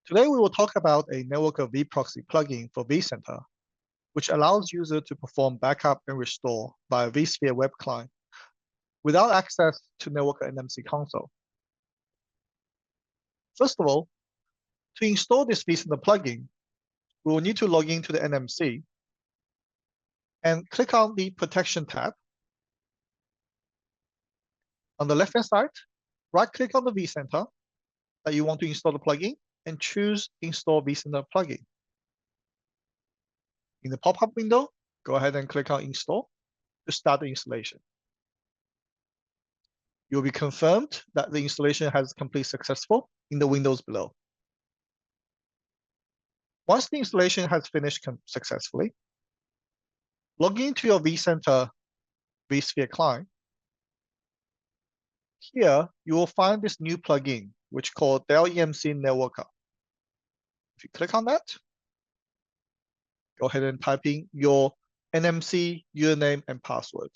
Today, we will talk about a NetWorker vProxy plugin for vCenter, which allows users to perform backup and restore via vSphere web client without access to NetWorker NMC console. First of all, to install this vCenter plugin, we will need to log into the NMC and click on the Protection tab. On the left-hand side, right-click on the vCenter that you want to install the plugin and choose Install vCenter plugin. In the pop-up window, go ahead and click on Install to start the installation. You'll be confirmed that the installation has completed successful in the windows below. Once the installation has finished successfully, log into your vCenter vSphere client. Here, you will find this new plugin, which is called Dell EMC NetWorker. If you click on that, go ahead and type in your NMC username and password.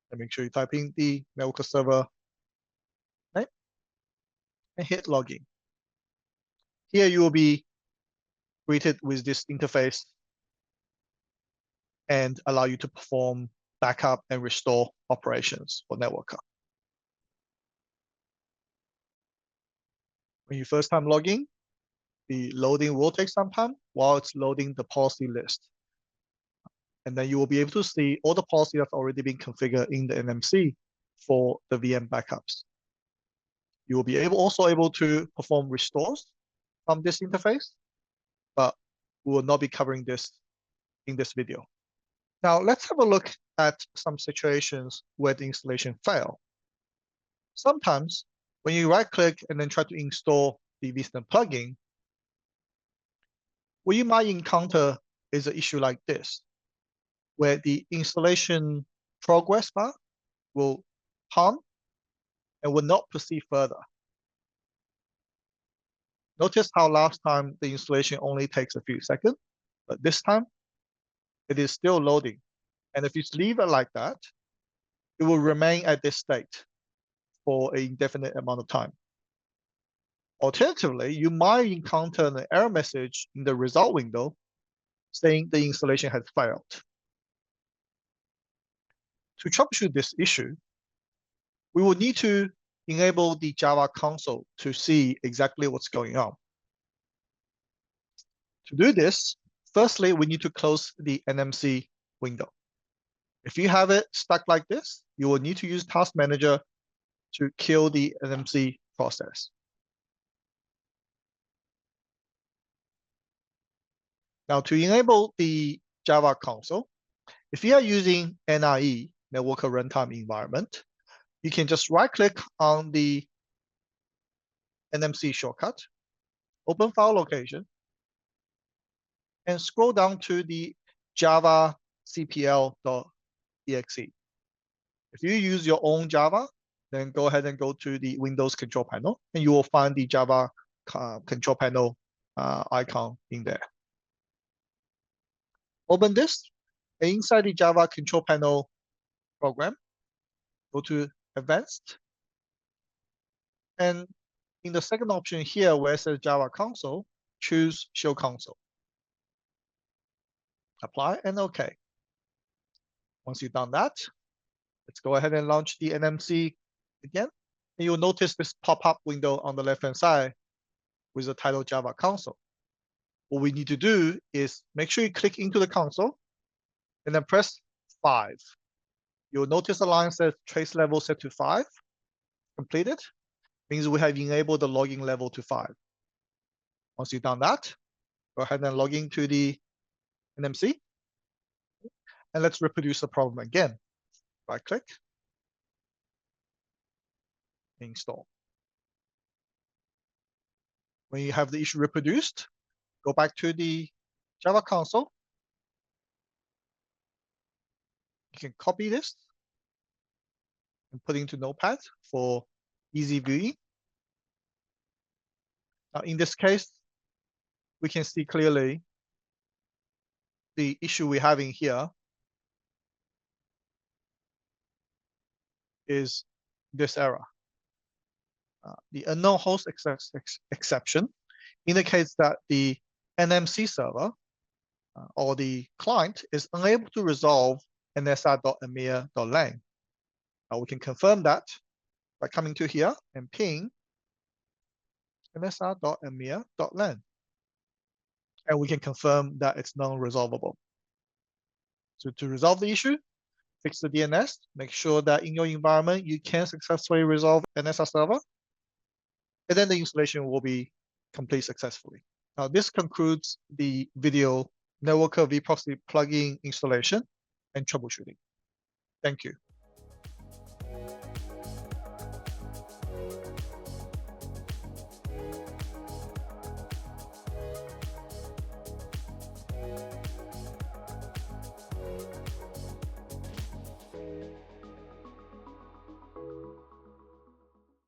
And make sure you type in the NetWorker server name and hit login. Here you will be greeted with this interface and allow you to perform backup and restore operations for NetWorker. When you first time log in, the loading will take some time while it's loading the policy list. And then you will be able to see all the policies that have already been configured in the NMC for the VM backups. You will be also able to perform restores from this interface, but we will not be covering this in this video. Now let's have a look at some situations where the installation failed. Sometimes when you right-click and then try to install the vCenter plugin, what you might encounter is an issue like this, where the installation progress bar will hum and will not proceed further. Notice how last time the installation only takes a few seconds, but this time it is still loading. And if you leave it like that, it will remain at this state for an indefinite amount of time. Alternatively, you might encounter an error message in the result window saying the installation has failed. To troubleshoot this issue, we will need to enable the Java console to see exactly what's going on. To do this, firstly, we need to close the NMC window. If you have it stuck like this, you will need to use Task Manager to kill the NMC process. Now, to enable the Java console, if you are using NRE, NetWorker Runtime Environment, you can just right-click on the NMC shortcut, open file location, and scroll down to the Java cpl.exe. If you use your own Java, then go ahead and go to the Windows control panel, and you will find the Java control panel icon in there. Open this, and inside the Java control panel program, go to Advanced. And in the second option here, where it says Java console, choose Show console. Apply and OK. Once you've done that, let's go ahead and launch the NMC again. And you'll notice this pop-up window on the left-hand side with the title Java console. What we need to do is make sure you click into the console and then press 5. You'll notice the line says trace level set to 5. Completed. Means we have enabled the logging level to 5. Once you've done that, go ahead and log into the NMC. And let's reproduce the problem again. Right-click. Install. When you have the issue reproduced, go back to the Java console. You can copy this and put it into Notepad for easy viewing. Now, in this case, we can see clearly the issue we're having here is this error. The unknown host exception indicates that the NMC server or the client is unable to resolve nsi.emir.lang. Now we can confirm that by coming to here and ping nsi.emir.lang. And we can confirm that it's non-resolvable. So to resolve the issue, fix the DNS, make sure that in your environment you can successfully resolve NSR server, and then the installation will be complete successfully. Now this concludes the video NetWorker vProxy plugin installation and troubleshooting. Thank you.